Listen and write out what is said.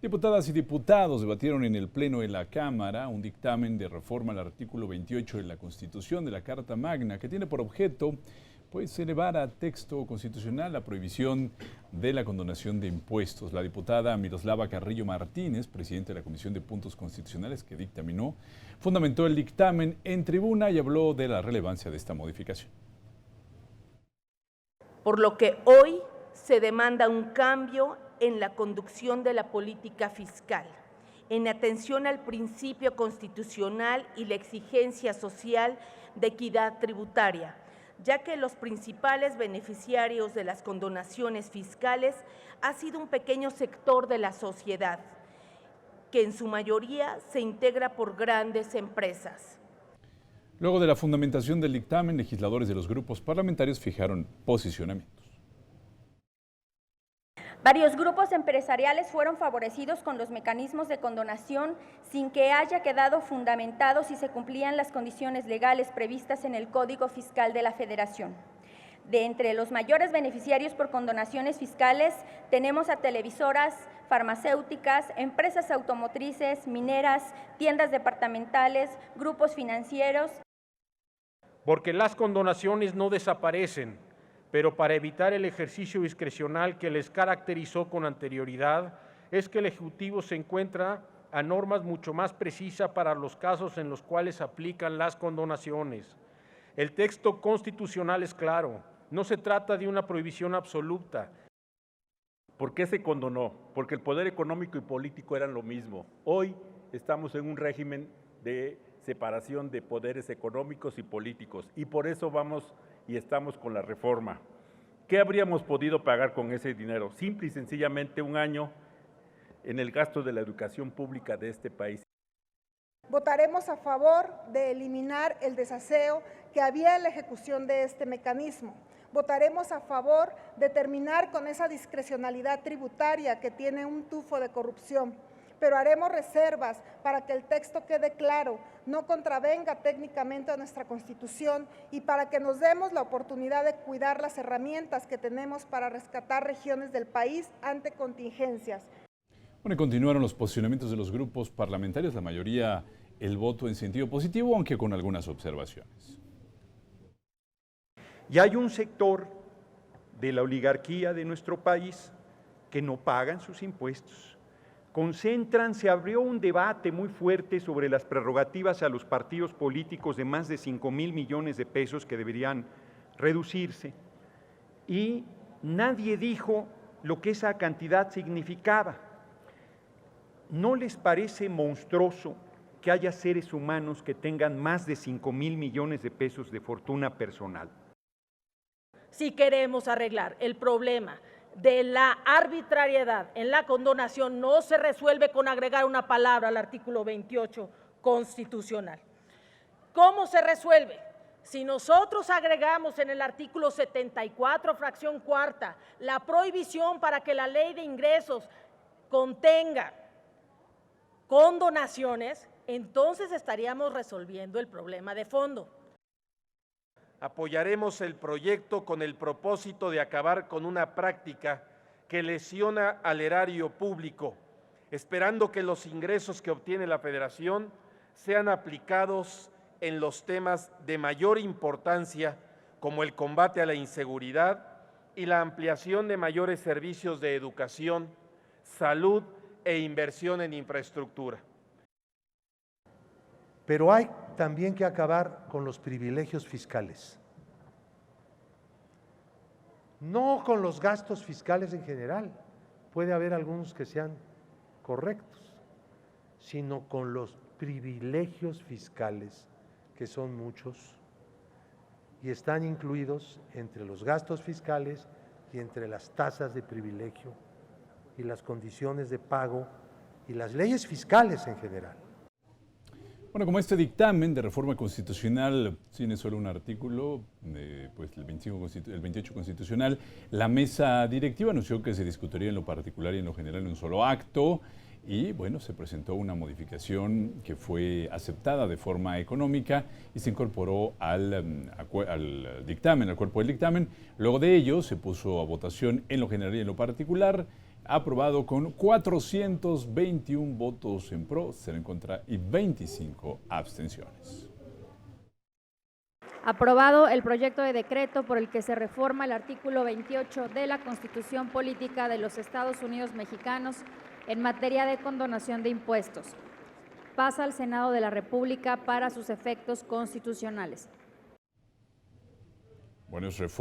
Diputadas y diputados debatieron en el Pleno de la Cámara un dictamen de reforma al artículo 28 de la Constitución de la Carta Magna que tiene por objeto elevar a texto constitucional la prohibición de la condonación de impuestos. La diputada Miroslava Carrillo Martínez, presidenta de la Comisión de Puntos Constitucionales que dictaminó, fundamentó el dictamen en tribuna y habló de la relevancia de esta modificación. Por lo que hoy se demanda un cambio en la conducción de la política fiscal, en atención al principio constitucional y la exigencia social de equidad tributaria, ya que los principales beneficiarios de las condonaciones fiscales ha sido un pequeño sector de la sociedad, que en su mayoría se integra por grandes empresas. Luego de la fundamentación del dictamen, legisladores de los grupos parlamentarios fijaron posicionamientos. Varios grupos empresariales fueron favorecidos con los mecanismos de condonación sin que haya quedado fundamentado si se cumplían las condiciones legales previstas en el Código Fiscal de la Federación. De entre los mayores beneficiarios por condonaciones fiscales tenemos a televisoras, farmacéuticas, empresas automotrices, mineras, tiendas departamentales, grupos financieros. Porque las condonaciones no desaparecen, pero para evitar el ejercicio discrecional que les caracterizó con anterioridad, es que el Ejecutivo se encuentra a normas mucho más precisas para los casos en los cuales aplican las condonaciones. El texto constitucional es claro, no se trata de una prohibición absoluta. ¿Por qué se condonó? Porque el poder económico y político eran lo mismo. Hoy estamos en un régimen de separación de poderes económicos y políticos y por eso vamos y estamos con la reforma. ¿Qué habríamos podido pagar con ese dinero? Simple y sencillamente un año en el gasto de la educación pública de este país. Votaremos a favor de eliminar el desaseo que había en la ejecución de este mecanismo. Votaremos a favor de terminar con esa discrecionalidad tributaria que tiene un tufo de corrupción. Pero haremos reservas para que el texto quede claro, no contravenga técnicamente a nuestra Constitución y para que nos demos la oportunidad de cuidar las herramientas que tenemos para rescatar regiones del país ante contingencias. Bueno, y continuaron los posicionamientos de los grupos parlamentarios, la mayoría el voto en sentido positivo, aunque con algunas observaciones. Y hay un sector de la oligarquía de nuestro país que no pagan sus impuestos. Se abrió un debate muy fuerte sobre las prerrogativas a los partidos políticos de más de 5,000 millones de pesos que deberían reducirse y nadie dijo lo que esa cantidad significaba. ¿No les parece monstruoso que haya seres humanos que tengan más de 5,000 millones de pesos de fortuna personal? Si queremos arreglar el problema de la arbitrariedad en la condonación, no se resuelve con agregar una palabra al artículo 28 constitucional. ¿Cómo se resuelve? Si nosotros agregamos en el artículo 74, fracción cuarta, la prohibición para que la ley de ingresos contenga condonaciones, entonces estaríamos resolviendo el problema de fondo. Apoyaremos el proyecto con el propósito de acabar con una práctica que lesiona al erario público, esperando que los ingresos que obtiene la Federación sean aplicados en los temas de mayor importancia, como el combate a la inseguridad y la ampliación de mayores servicios de educación, salud e inversión en infraestructura. Pero hay también que acabar con los privilegios fiscales. No con los gastos fiscales en general, puede haber algunos que sean correctos, sino con los privilegios fiscales, que son muchos, y están incluidos entre los gastos fiscales y entre las tasas de privilegio y las condiciones de pago y las leyes fiscales en general. Bueno, como este dictamen de reforma constitucional tiene solo un artículo, el 28 constitucional, la mesa directiva anunció que se discutiría en lo particular y en lo general en un solo acto y bueno, se presentó una modificación que fue aceptada de forma económica y se incorporó al dictamen, al cuerpo del dictamen. Luego de ello se puso a votación en lo general y en lo particular. aprobado con 421 votos en pro, 0 en contra y 25 abstenciones. Aprobado el proyecto de decreto por el que se reforma el artículo 28 de la Constitución Política de los Estados Unidos Mexicanos en materia de condonación de impuestos. Pasa al Senado de la República para sus efectos constitucionales. Bueno, es reforma.